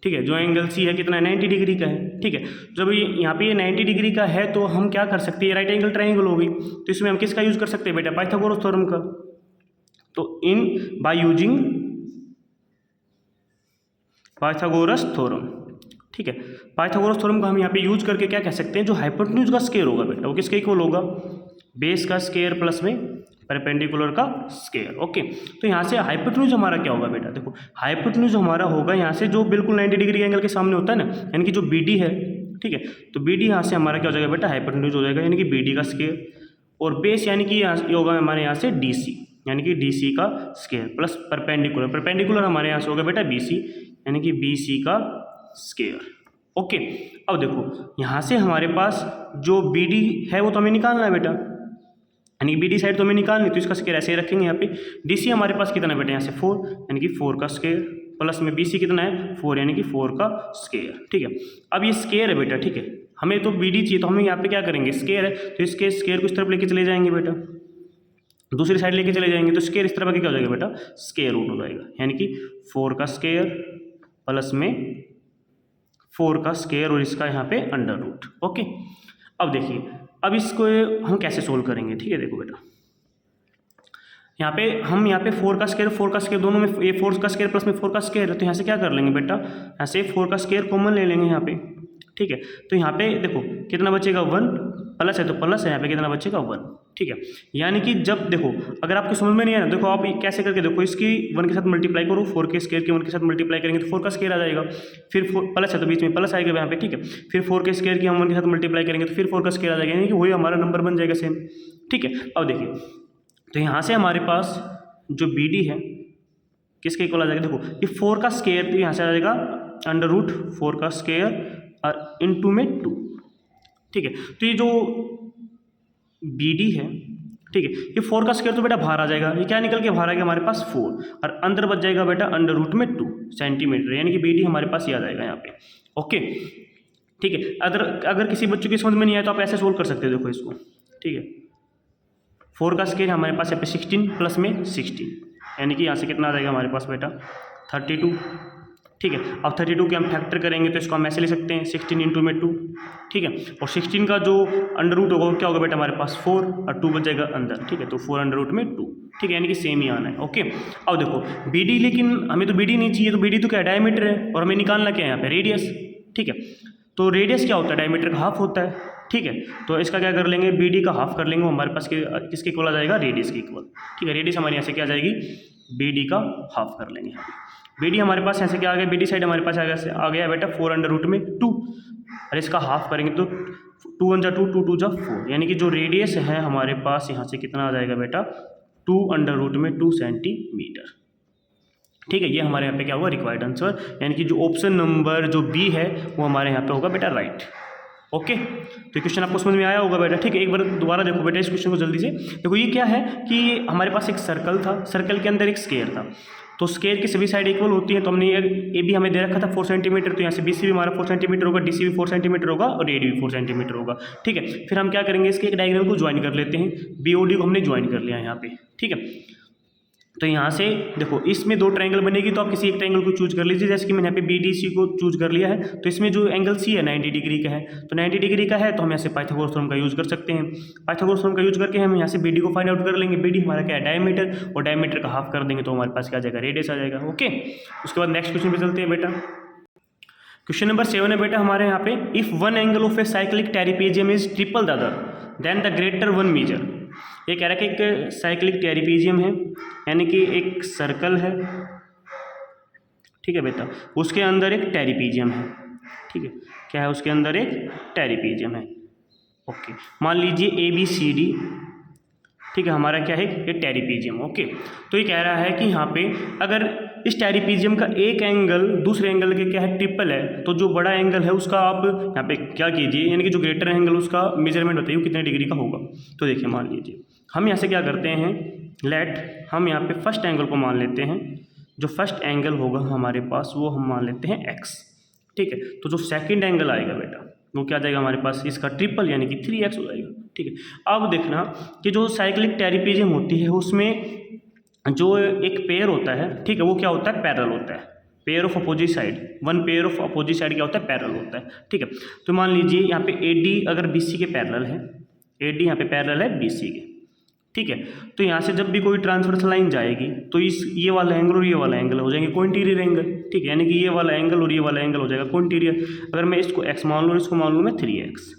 ठीक है, जो एंगल सी है कितना 90 डिग्री का है। ठीक है, जब ये यहाँ पे ये 90 डिग्री का है तो हम क्या कर सकते हैं, राइट एंगल ट्रायंगल हो गई, तो इसमें हम किसका यूज कर सकते हैं बेटा पाइथागोरस थ्योरम का। तो in by using Pythagoras theorem. ठीक है, पाइथागोरस थ्योरम का हम यहाँ पे यूज करके क्या कह सकते हैं, जो हाइपोटेन्यूज का स्क्वायर होगा बेटा वो किसके इक्वल होगा, बेस का स्क्वायर प्लस में परपेंडिकुलर का स्क्वायर। ओके, तो यहाँ से हाइपोटेन्यूज हमारा क्या होगा बेटा, देखो हाइपोटेन्यूज हमारा होगा यहाँ से जो बिल्कुल 90 डिग्री एंगल के सामने होता है ना, यानी कि जो बी डी है। ठीक है, तो बी डी यहाँ से हमारा क्या हो जाएगा बेटा हाइपोटेन्यूज हो जाएगा, यानी कि बी डी का स्क्वायर, और बेस यानी कि यहाँ होगा हमारे यहाँ से डी सी, यानी कि डी सी का स्क्वायर प्लस परपेंडिकुलर, परपेंडिकुलर हमारे यहाँ से होगा बेटा बी सी, यानी कि बी सी का स्क्वायर। ओके, अब देखो यहाँ से हमारे पास जो बी डी है वो तो हमें निकालना है बेटा, यानी कि बी डी साइड तो हमें निकालनी, तो इसका स्क्वायर ऐसे ही रखेंगे यहाँ पे। डी सी हमारे पास कितना है बेटा यहाँ से 4, यानी कि 4 का स्क्वायर, प्लस में बी सी कितना है 4, यानी कि 4 का स्क्वायर। ठीक है, अब ये स्क्वायर है बेटा। ठीक है, हमें तो बी डी चाहिए, तो हम यहाँ पे क्या करेंगे, स्क्वायर है तो इसके स्क्वायर को इस तरफ लेके चले जाएंगे बेटा, दूसरी साइड लेके चले जाएंगे, तो स्क्वायर इस तरफ आके क्या हो जाएगा बेटा स्क्वायर रूट हो जाएगा, यानी कि 4 का स्क्वायर प्लस में 4 का स्क्वायर और इसका यहाँ पे अंडर रूट। ओके, अब देखिए अब इसको हम कैसे सोल्व करेंगे। ठीक है, देखो बेटा यहाँ पे हम यहाँ पे 4 का स्क्वायर दोनों में, ये 4 का स्क्वायर प्लस में 4 का स्क्वायर है, तो यहाँ से क्या कर लेंगे बेटा, यहाँ से 4 का स्क्वायर कॉमन ले लेंगे यहाँ पे। ठीक है, तो यहाँ पे देखो कितना बचेगा 1, प्लस है तो प्लस है, यहाँ पे कितना बचेगा 1। ठीक है, यानी कि जब देखो अगर आपको समझ में नहीं आया ना, देखो आप कैसे करके देखो, इसकी 1 के साथ मल्टीप्लाई करो, 4 के स्क्वायर के 1 के साथ मल्टीप्लाई करेंगे तो 4 का स्क्वायर आ जाएगा, फिर प्लस है तो बीच में प्लस आएगा यहाँ पे। ठीक है, फिर 4 के स्क्वायर की हम 1 के साथ मल्टीप्लाई करेंगे तो फिर 4 का स्क्वायर आ जाएगा, यानी कि वही हमारा नंबर बन जाएगा सेम। ठीक है, अब देखिए तो यहाँ से हमारे पास जो बी डी है किसके इक्वल आ जाएगा, देखो ये 4 का स्क्वायर तो यहाँ से आ जाएगा अंडर रूट 4 का स्क्वायर और इनटू में 2। ठीक है, तो ये जो बी डी है, ठीक है, ये 4 का स्क्वायर तो बेटा बाहर आ जाएगा, ये क्या निकल के बाहर आ गया हमारे पास 4, और अंदर बच जाएगा बेटा अंडर रूट में 2 सेंटीमीटर, यानी कि बी डी हमारे पास ये आ जाएगा यहाँ पे। ओके, ठीक है, अगर किसी बच्चों की समझ में नहीं आया तो आप ऐसे सोल्व कर सकते हो, देखो इसको। ठीक है, 4 का स्क्वायर हमारे पास यहाँ पे 16 प्लस में 16, यानी कि यहाँ से कितना आ जाएगा हमारे पास बेटा 32। ठीक है, अब 32 के हम फैक्टर करेंगे तो इसको हम ऐसे ले सकते हैं 16 इंटू में 2। ठीक है, और 16 का जो अंडर रूट होगा वो क्या होगा बेटा हमारे पास 4 और 2 बच जाएगा अंदर। ठीक है, तो 4 अंडर रूट में 2। ठीक है, यानी कि सेम ही आना है। ओके, अब देखो बी डी, लेकिन हमें तो बी डी नहीं चाहिए, तो बी डी तो क्या डायमीटर है और हमें निकालना क्या है यहाँ पे रेडियस। ठीक है, तो रेडियस क्या होता है, डायमीटर का हाफ होता है। ठीक है, तो इसका क्या कर लेंगे, बी डी का हाफ कर लेंगे, वो हमारे पास किसके इक्वल आ जाएगा, रेडियस के इक्वल। ठीक है, रेडियस हमारे यहाँ से क्या आ जाएगी, बी डी का हाफ कर लेंगे। बी डी हमारे पास ऐसे क्या आ गया, बी डी साइड हमारे पास आ गया बेटा 4 अंडर रूट में 2, और इसका हाफ करेंगे तो 2 1 जा 2 2 2 जा 4, यानी कि जो रेडियस है हमारे पास यहाँ से कितना आ जाएगा बेटा 2 अंडर रूट में 2 सेंटीमीटर। ठीक है, ये हमारे यहाँ पे क्या होगा रिक्वायर्ड आंसर, यानी कि जो ऑप्शन नंबर जो बी है वो हमारे यहाँ पे होगा बेटा राइट। ओके, तो क्वेश्चन आपको समझ में आया होगा बेटा। ठीक है, एक बार दोबारा देखो बेटा इस क्वेश्चन को जल्दी से। देखो ये क्या है कि हमारे पास एक सर्कल था, सर्कल के अंदर एक स्क्वायर था, तो स्क्वायर की सभी साइड इक्वल होती हैं, तो हमने ए बी हमें दे रखा था 4 सेंटीमीटर, तो यहाँ से बी सी भी हमारा 4 सेंटीमीटर होगा, डी सी भी 4 सेंटीमीटर होगा और ए डी भी 4 सेंटीमीटर होगा। ठीक है, फिर हम क्या करेंगे, इसके एक डायग्राम को ज्वाइन कर लेते हैं, बी ओ डी को हमने ज्वाइन कर लिया यहाँ पे। ठीक है, तो यहाँ से देखो इसमें दो ट्रायंगल बनेगी तो आप किसी एक ट्रायंगल को चूज कर लीजिए। जैसे कि मैंने यहाँ पे BDC को चूज कर लिया है, तो इसमें जो एंगल C है 90 डिग्री का है, तो 90 डिग्री का है तो हम यहाँ से पाइथागोरस थ्योरम का यूज कर सकते हैं। पाइथागोरस थ्योरम का यूज करके हम यहाँ से BD को फाइंड आउट कर लेंगे। BD हमारा क्या है, डायमीटर, और डायमीटर का हाफ कर देंगे तो हमारे पास क्या आ जाएगा, रेडियस आ जाएगा। ओके, उसके बाद नेक्स्ट क्वेश्चन पे चलते हैं बेटा। क्वेश्चन नंबर 7 है बेटा हमारे यहाँ पे, if one angle of a cyclic trapezium is triple the other then the greater one measure. ये कह रहा है कि एक साइक्लिक ट्रापेजियम है, यानी कि एक सर्कल है, ठीक है बेटा, उसके अंदर एक ट्रापेजियम है, ठीक है, क्या है उसके अंदर एक ट्रापेजियम है। ओके, मान लीजिए ABCD, ठीक है, हमारा क्या है, ये ट्रापेजियम। ओके, तो ये कह रहा है कि यहाँ पे अगर इस ट्रापेजियम का एक एंगल दूसरे एंगल के क्या है, ट्रिपल है, तो जो बड़ा एंगल है उसका आप यहाँ पे क्या कीजिए, यानी कि जो ग्रेटर एंगल उसका मेजरमेंट बताइए वो कितने डिग्री का होगा। तो देखिए मान लीजिए हम यहाँ से क्या करते हैं, हम यहाँ पे फर्स्ट एंगल को मान लेते हैं। जो फर्स्ट एंगल होगा हमारे पास वो हम मान लेते हैं x, ठीक है। तो जो सेकंड एंगल आएगा बेटा वो क्या जाएगा हमारे पास, इसका ट्रिपल यानी कि 3x हो जाएगा, ठीक है। अब देखना कि जो साइक्लिक ट्रापेजियम होती है उसमें जो एक पेयर होता है, ठीक है, वो क्या होता है, पैरेलल होता है, pair of opposite side, one pair of opposite side क्या होता है, पैरेलल होता है, ठीक है। तो मान लीजिए यहाँ पे AD अगर BC के पैरेलल है, AD यहाँ पे पैरेलल है BC के, ठीक है। तो यहाँ से जब भी कोई ट्रांसवर्स लाइन जाएगी तो ये वाला एंगल और ये वाला एंगल हो जाएंगे कोइंटीरियर एंगल, ठीक है, यानी कि ये वाला एंगल और ये वाला एंगल हो जाएगा कोइंटीरियर। अगर मैं इसको x मान लूँ, इसको मान लूँ मैं 3x,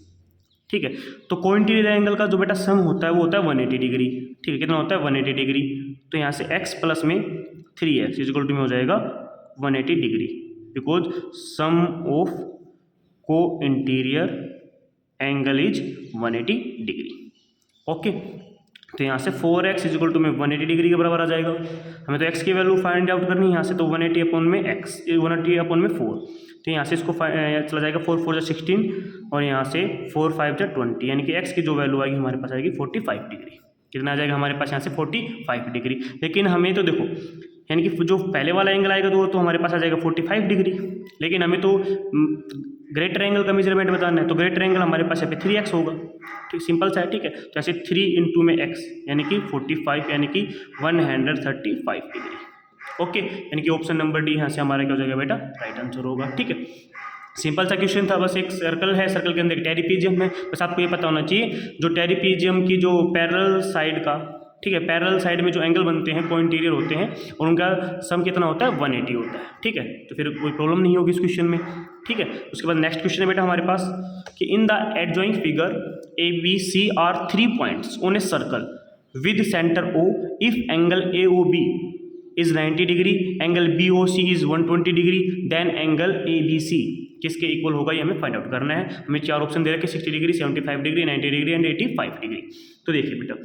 ठीक है। तो कोइंटीरियर एंगल का जो बेटा सम होता है वो होता है 180 डिग्री, ठीक है, कितना होता है 180 डिग्री। तो यहाँ से x प्लस में 3x इक्वल टू में हो जाएगा 180 डिग्री, बिकॉज सम ऑफ को interior angle is 180 degree. Okay, तो यहाँ से 4x इक्वल टू में 180 डिग्री के बराबर आ जाएगा। हमें तो x की वैल्यू फाइंड आउट करनी है, यहाँ से तो 180 अपॉन में x, 180 अपॉन में 4, तो यहाँ से इसको चला जाएगा 4 4 16 और यहाँ से 4 5 20, यानी कि x की जो वैल्यू आएगी हमारे पास आएगी 45 डिग्री। कितना आ जाएगा हमारे पास यहाँ से 45 डिग्री। लेकिन हमें तो देखो यानी कि जो पहले वाला एंगल आएगा तो हमारे पास आ जाएगा 45 डिग्री, लेकिन हमें तो ग्रेटर एंगल का मेजरमेंट बताना है, तो ग्रेटर एंगल हमारे पास यहाँ पे 3x होगा, ठीक, सिंपल सा है, ठीक है। तो ऐसे 3 इंटू में x यानी कि 45 यानी कि 135 डिग्री। ओके, यानी कि ऑप्शन नंबर डी यहाँ से हमारा क्या हो जाएगा बेटा, राइट आंसर होगा, ठीक है। सिंपल सा क्वेश्चन था, बस एक सर्कल है, सर्कल के अंदर ट्रापेजियम है, बस आपको ये पता होना चाहिए जो ट्रापेजियम की जो पैरेलल साइड का, ठीक है, पैरेलल साइड में जो एंगल बनते हैं कोइंटीरियर होते हैं और उनका सम कितना होता है 180 होता है, ठीक है। तो फिर कोई प्रॉब्लम नहीं होगी इस क्वेश्चन में, ठीक है। उसके बाद नेक्स्ट क्वेश्चन है बेटा हमारे पास कि in the adjoining figure ABC are 3 points on a circle with centre O if angle AOB is 90 degree, angle BOC is 120 degree, then angle ABC किसके इक्वल होगा, ये हमें फाइंड आउट करना है। हमें 4 ऑप्शन दे रखे 60 degree, 75 degree, 90 degree and 85 degree. तो देखिए बेटा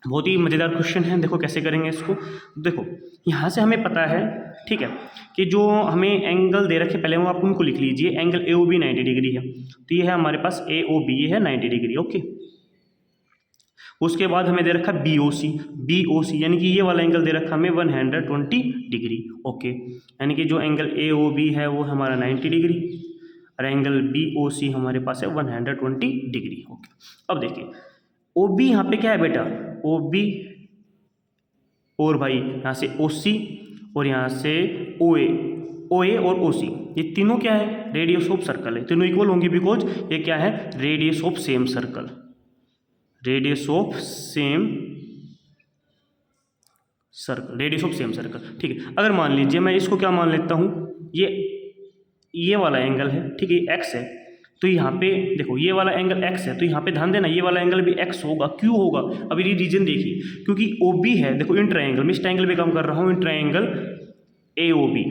बहुत ही मज़ेदार क्वेश्चन है, देखो कैसे करेंगे इसको। देखो यहाँ से हमें पता है, ठीक है, कि जो हमें एंगल दे रखे पहले वो आप उनको लिख लीजिए। एंगल AOB 90 डिग्री है, तो ये है हमारे पास AOB, ये है 90 डिग्री, ओके। उसके बाद हमें दे रखा BOC यानी कि ये वाला एंगल दे रखा हमें 120 डिग्री, ओके, यानी कि जो एंगल AOB है वो हमारा 90 डिग्री और एंगल BOC हमारे पास है 120 डिग्री, ओके। अब देखिए OB यहाँ पे क्या है बेटा, OB और भाई यहाँ से OC और यहाँ से OA और OC, ये तीनों क्या है, रेडियस ऑफ सर्कल है, तीनों इक्वल होंगे बिकॉज ये क्या है, radius of same circle, radius of same circle, ठीक है। अगर मान लीजिए मैं इसको क्या मान लेता हूँ, ये वाला एंगल है, ठीक है, x है, तो यहाँ पे देखो ये वाला एंगल x है, तो यहाँ पे ध्यान देना ये वाला एंगल भी x होगा, क्यों होगा, अभी ये रीजन देखिए, क्योंकि OB है, देखो इन ट्रायंगल में, इस ट्रायंगल पे काम कर रहा हूँ, इन ट्रायंगल AOB,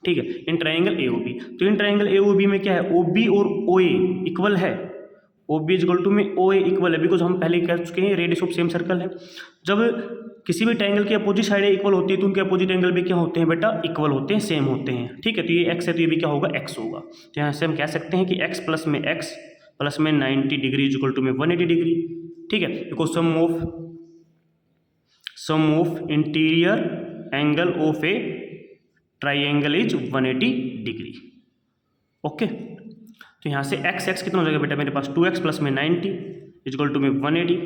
ठीक है, इन ट्रायंगल AOB, तो इन ट्रायंगल AOB में क्या है, OB और OA इक्वल है, OB इक्वल टू में OA इक्वल है, बिकॉज हम पहले कह चुके हैं रेडियस ऑफ सेम सर्कल है। जब किसी भी ट्रायंगल की अपोजिट साइड इक्वल होती है तो उनके अपोजिट एंगल भी क्या होते हैं बेटा, इक्वल होते हैं, सेम होते हैं, ठीक है। तो ये x है तो ये भी क्या होगा, x होगा। तो यहाँ से हम कह सकते हैं कि x प्लस में 90 डिग्री इक्वल टू में 180 डिग्री, ठीक है, because sum of interior angle of a triangle is 180 degree, okay. तो यहाँ से x कितना हो जाएगा बेटा मेरे पास, 2x प्लस में 90 इक्वल टू में 180,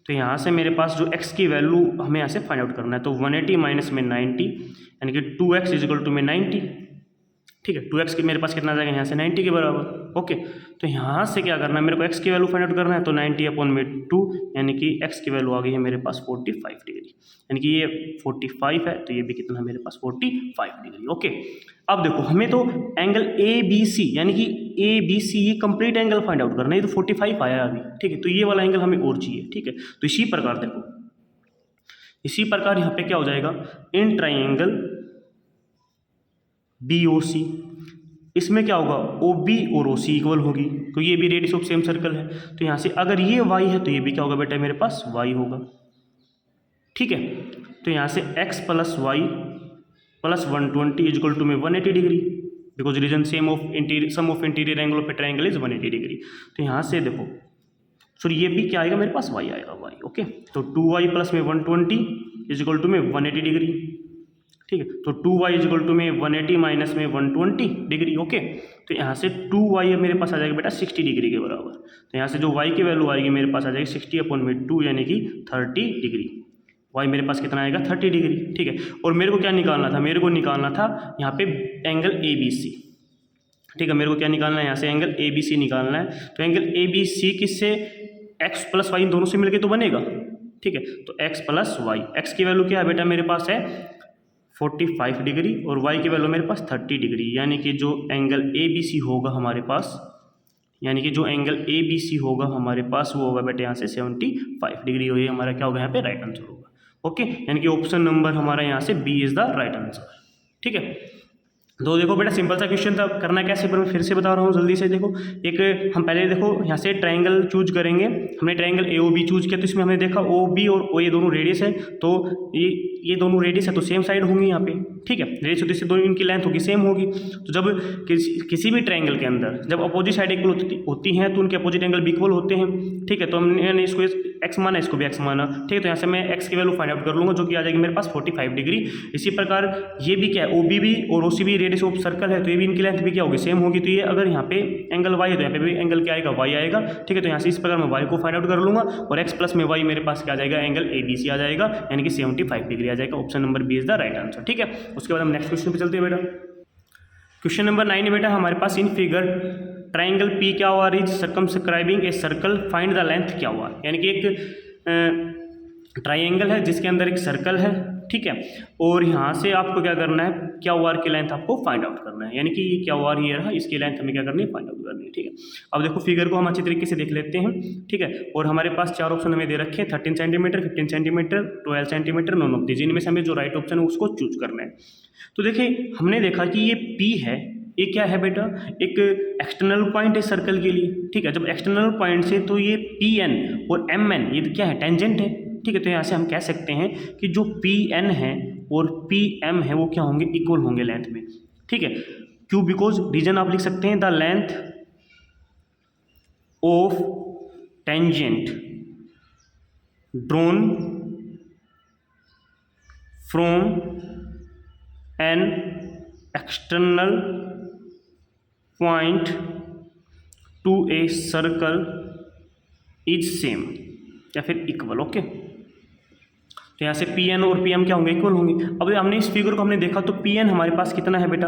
तो यहाँ से मेरे पास जो x की वैल्यू हमें यहाँ से फाइंड आउट करना है, तो 180 माइनस में 90 यानी कि 2x इज इक्वल टू में 90, ठीक है। 2x की मेरे पास कितना आ जाएगा यहाँ से 90 के बराबर, ओके। तो यहाँ से क्या करना है, मेरे को x की वैल्यू फाइंड आउट करना है, तो 90 अपॉन में 2 यानी कि x की वैल्यू आ गई है मेरे पास 45 डिग्री, यानी कि ये 45 है, तो ये भी कितना है मेरे पास 45 डिग्री, ओके। अब देखो हमें तो एंगल ए बी सी यानी कि ए बी सी ये कंप्लीट एंगल फाइंड आउट करना है, ये तो 45 आया अभी, ठीक है। तो ये वाला एंगल हमें और चाहिए, ठीक है। तो इसी प्रकार देखो, इसी प्रकार यहाँ पे क्या हो जाएगा, इन ट्राइंगल BOC इसमें क्या होगा, OB और OC इक्वल होगी, तो ये भी रेडियस ऑफ सेम सर्कल है। तो यहाँ से अगर ये y है तो ये भी क्या होगा बेटा मेरे पास y होगा, ठीक है। तो यहाँ से x plus y plus 120 is equal to में 180 degree, because reason sum of interior angle of a triangle is 180 degree. तो यहाँ से देखो सॉरी ये भी क्या आएगा मेरे पास y आएगा y, ओके। तो 2y प्लस में 120 इज इक्वल टू में 180 डिग्री, ठीक है। तो 2y इज इक्वल टू में 180 माइनस में 120 डिग्री, ओके। तो यहाँ से 2y मेरे पास आ जाएगा बेटा 60 डिग्री के बराबर। तो यहाँ से जो y की वैल्यू आएगी मेरे पास आ जाएगी 60 अपॉन में 2 यानी कि 30 डिग्री, y मेरे पास कितना आएगा 30 डिग्री, ठीक है। और मेरे को क्या निकालना था, मेरे को निकालना था यहाँ पे एंगल ABC, ठीक है। मेरे को क्या निकालना है यहाँ से एंगल ABC निकालना है। तो एंगल ABC किससे, x प्लस वाई दोनों से मिलके तो बनेगा, ठीक है। तो x प्लस वाई, x की वैल्यू क्या है बेटा मेरे पास है 45 डिग्री और y की वैल्यू मेरे पास 30 डिग्री, यानी कि जो एंगल ABC होगा हमारे पास, यानी कि जो एंगल ABC होगा हमारे पास वो होगा बेटा यहाँ से 75 डिग्री, और ये हमारा क्या होगा यहाँ पे राइट आंसर होगा, ओके। यानी कि ऑप्शन नंबर हमारा यहाँ से B is the right answer, ठीक है। तो देखो बेटा सिंपल सा क्वेश्चन था, करना कैसे पर मैं फिर से बता रहा हूँ जल्दी से। देखो एक हम पहले देखो यहाँ से ट्रायंगल चूज करेंगे, हमने ट्रायंगल AOB चूज किया, तो इसमें हमने देखा OB और O ये दोनों रेडियस है, तो ये दोनों रेडियस है तो सेम साइड होंगी यहाँ पे, ठीक है। रेडियस होती है दोनों, इनकी लेंथ होगी सेम होगी। तो जब किसी भी ट्रायंगल के अंदर जब अपोजिट साइड इक्वल होती हैं तो उनके अपोजिट एंगल भी इक्वल होते हैं, ठीक है। तो हमने इसको x माना, इसको भी x माना, ठीक है। तो यहाँ से मैं x की वैल्यू फाइंड आउट कर लूँगा जो कि आ जाएगी मेरे पास 45 डिग्री। इसी प्रकार ये भी क्या है, OB भी और OC भी रेडियस ऑफ सर्कल है, तो ये भी इनकी लेंथ भी क्या होगी सेम होगी। तो ये अगर यहाँ पे एंगल y है तो यहाँ पे भी एंगल क्या आएगा y आएगा, ठीक है। तो यहाँ से इस प्रकार मैं y को फाइंड आउट कर लूँगा और x प्लस में y मेरे पास क्या आ जाएगा एंगल ABC आ जाएगा, यानी कि 75 डिग्री आ जाएगा। Option number B is the right answer, ठीक है। उसके बाद हम नेक्स्ट क्वेश्चन पे चलते हैं बेटा। क्वेश्चन नंबर 9 है बेटा हमारे पास, in figure triangle PQR is circumscribing a circle, find the length QR, यानी कि एक ट्राइंगल है जिसके अंदर एक सर्कल है, ठीक है। और यहाँ से आपको क्या करना है, QR की लेंथ आपको फाइंड आउट करना है, यानी कि ये QR ये रहा, इसकी लेंथ हमें क्या करनी है फाइंड आउट करनी है, ठीक है। अब देखो फिगर को हम अच्छी तरीके से देख लेते हैं, ठीक है। और हमारे पास 4 ऑप्शन हमें दे रखे हैं, 13 centimetre, 15 centimetre, 12 centimetre, none of these, इनमें से हमें जो राइट ऑप्शन है उसको चूज करना है। तो देखिए हमने देखा कि ये P है, ये क्या है बेटा, एक एक्सटर्नल पॉइंट है सर्कल के लिए, ठीक है। जब एक्सटर्नल पॉइंट से तो ये PN और MN ये क्या है, टेंजेंट है, ठीक है। तो यहाँ से हम कह सकते हैं कि जो PN है और PM है वो क्या होंगे, इक्वल होंगे लेंथ में, ठीक है। क्यों, बिकॉज रीजन आप लिख सकते हैं the length of tangent drawn from an external point two a circle is same या फिर इक्वल, ओके। तो यहाँ से PN और PM क्या होंगे, इक्वल होंगे। अब हमने इस फिगर को हमने देखा तो PN हमारे पास कितना है बेटा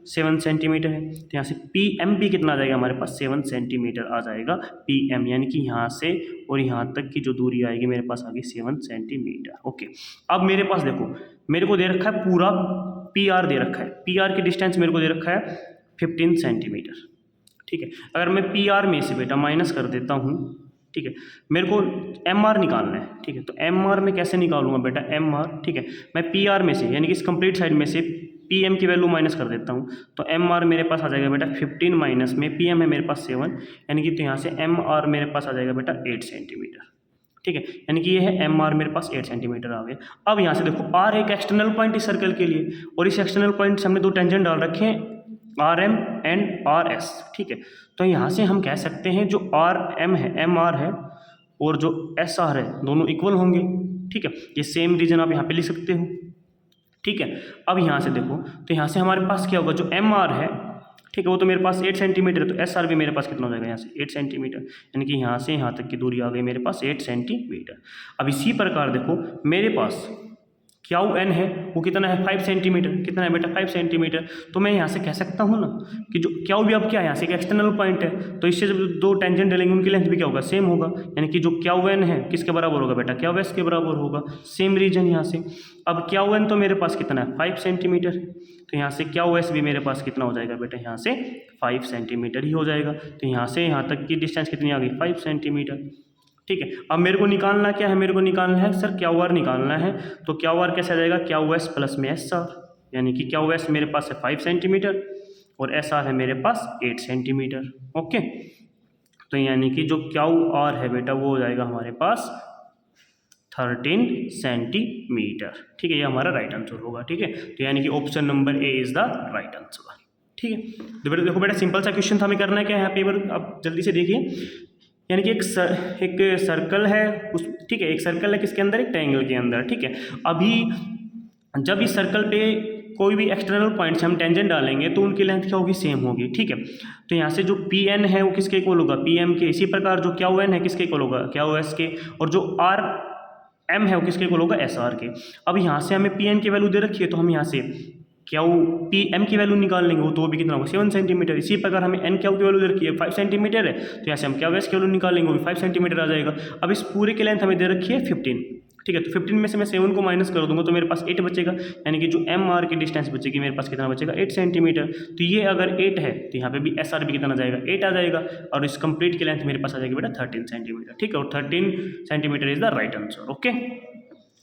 7 सेंटीमीटर है, तो यहाँ से PM भी कितना आ जाएगा हमारे पास 7 सेंटीमीटर आ जाएगा PM, यानी कि यहाँ से और यहाँ तक की जो दूरी आएगी मेरे पास आ गई 7 सेंटीमीटर, ओके। अब मेरे पास देखो मेरे को दे रखा है पूरा PR दे रखा है, PR की डिस्टेंस मेरे को दे रखा है 15 सेंटीमीटर, ठीक है। अगर मैं PR में से बेटा माइनस कर देता हूँ, ठीक है, मेरे को MR निकालना है, ठीक है। तो MR में कैसे निकालूंगा बेटा MR, ठीक है। मैं PR में से यानी कि इस कंप्लीट साइड में से PM की वैल्यू माइनस कर देता हूँ, तो MR मेरे पास आ जाएगा बेटा 15 माइनस में PM है मेरे पास 7, यानी कि तो यहाँ से MR मेरे पास आ जाएगा बेटा 8 सेंटीमीटर, ठीक है। यानी कि ये है MR मेरे पास 8 सेंटीमीटर आ गया। अब यहाँ से देखो R एक एक्सटर्नल पॉइंट इस सर्कल के लिए, और इस एक्सटर्नल पॉइंट से हमने 2 टेंजेंट डाल रखे हैं RM एंड RS, ठीक है। तो यहाँ से हम कह सकते हैं जो RM है MR है और जो SR है दोनों इक्वल होंगे, ठीक है। ये सेम रीजन आप यहाँ पे लिख सकते हो, ठीक है। अब यहाँ से देखो तो यहाँ से हमारे पास क्या होगा, जो MR है ठीक है, वो तो मेरे पास 8 सेंटीमीटर है, तो एस आर भी मेरे पास कितना हो जाएगा यहाँ से 8 सेंटीमीटर, यानी कि यहाँ से यहाँ तक की दूरी आ गई मेरे पास 8 सेंटीमीटर। अब इसी प्रकार देखो मेरे पास क्याऊ एन है वो कितना है 5 सेंटीमीटर, कितना है बेटा 5 सेंटीमीटर। तो मैं यहाँ से कह सकता हूँ ना कि जो क्याऊ भी अब क्या है यहाँ से एक एक्सटर्नल पॉइंट है, तो इससे जब दो टेंजेंट डलेंगे उनकी लेंथ भी क्या होगा सेम होगा, यानी कि जो क्याऊ एन है किसके बराबर होगा बेटा क्याऊ एस के बराबर होगा, सेम रीजन यहाँ से। अब क्याऊ एन तो मेरे पास कितना है 5 सेंटीमीटर, तो यहाँ से क्याऊ एस भी मेरे पास कितना हो जाएगा बेटा यहाँ से 5 सेंटीमीटर ही हो जाएगा। तो यहाँ से यहाँ तक की डिस्टेंस कितनी आ गई 5 सेंटीमीटर। ठीक है, अब मेरे को निकालना क्या है, मेरे को निकालना है सर क्याऊ आर निकालना है। तो क्याऊ आर कैसे आ जाएगा क्याऊ एस प्लस में एस आर, यानी कि क्याऊ एस मेरे पास है 5 सेंटीमीटर और एस आर है मेरे पास 8 सेंटीमीटर। ओके, तो यानी कि जो क्याऊ आर है बेटा वो हो जाएगा हमारे पास 13 सेंटीमीटर। ठीक है, ये हमारा राइट आंसर होगा। ठीक है, तो यानी कि option number A is the right answer. ठीक है, तो बेटा देखो बेटा सिंपल सा क्वेश्चन था, हमें करना है क्या है यहाँ पे, आप जल्दी से देखिए। यानी कि एक सर्कल है उस, ठीक है, एक सर्कल है किसके अंदर एक ट्रायंगल के अंदर। ठीक है, अभी जब इस सर्कल पे कोई भी एक्सटर्नल पॉइंट से हम टेंजेंट डालेंगे तो उनकी लेंथ क्या होगी सेम होगी। ठीक है, तो यहाँ से जो पी एन है वो किसके इक्वल होगा पी एम के, इसी प्रकार जो क्याऊ एन है किसके इक्वल होगा क्याऊ एस के, और जो आर एम है वो किसके इक्वल होगा एस आर के। अब यहाँ से हमें पी एन की वैल्यू दे रखी है तो हम यहाँ से क्याऊ पी एम की वैल्यू निकाल लेंगे, वो तो भी कितना होगा 7 सेंटीमीटर। इसी प्रकार हमें एन क्याऊ की वैल्यू दे रखी है 5 सेंटीमीटर है, तो यहाँ से हम क्याऊ एस की वैल्यू निकालेंगे, वो भी 5 सेंटीमीटर आ जाएगा। अब इस पूरे की लेंथ हमें दे रखी है 15। ठीक है, तो 15 में से मैं 7 को माइनस कर दूंगा तो मेरे पास 8 बचेगा, यानी कि जो एम आर की डिस्टेंस बचेगी मेरे पास कितना बचेगा 8 सेंटीमीटर। तो ये अगर 8 है तो यहाँ पे भी एस आर भी कितना आ जाएगा 8 आ जाएगा, और इस कंप्लीट की लेंथ मेरे पास आ जाएगी बेटा 13 सेंटीमीटर। ठीक है, और 13 centimetre is the right answer. Okay,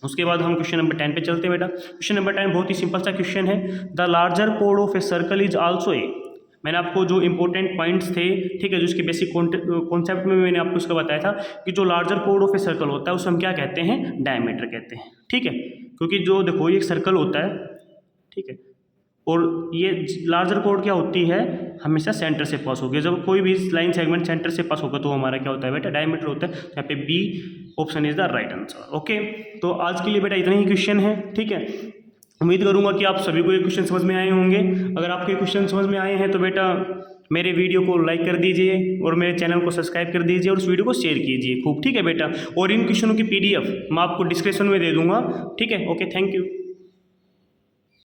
उसके बाद हम क्वेश्चन नंबर 10 पे चलते हैं बेटा। क्वेश्चन नंबर 10 बहुत ही सिंपल सा क्वेश्चन है। The larger code of a circle is also a. मैंने आपको जो इंपॉर्टेंट पॉइंट्स थे, ठीक है, जो इसके बेसिक कॉन्सेप्ट में मैंने आपको उसका बताया था कि जो larger code of a circle होता है उसे हम क्या कहते हैं डायमीटर कहते हैं। ठीक है, क्योंकि जो देखो ये एक सर्कल होता है, ठीक है, और ये लार्जर कोड क्या होती है हमेशा सेंटर से पास होगी। जब कोई भी लाइन सेगमेंट सेंटर से पास होगा तो हमारा क्या होता है बेटा डायमीटर होता है। यहाँ पे B option is the right answer. Okay, तो आज के लिए बेटा इतने ही क्वेश्चन है। ठीक है, उम्मीद करूंगा कि आप सभी को ये क्वेश्चन समझ में आए होंगे। अगर आपके क्वेश्चन समझ में आए हैं तो बेटा मेरे वीडियो को लाइक कर दीजिए और मेरे चैनल को सब्सक्राइब कर दीजिए और उस वीडियो को शेयर कीजिए खूब। ठीक है बेटा, और इन क्वेश्चनों की PDF मैं आपको डिस्क्रिप्शन में दे दूंगा। ठीक है, ओके, थैंक यू।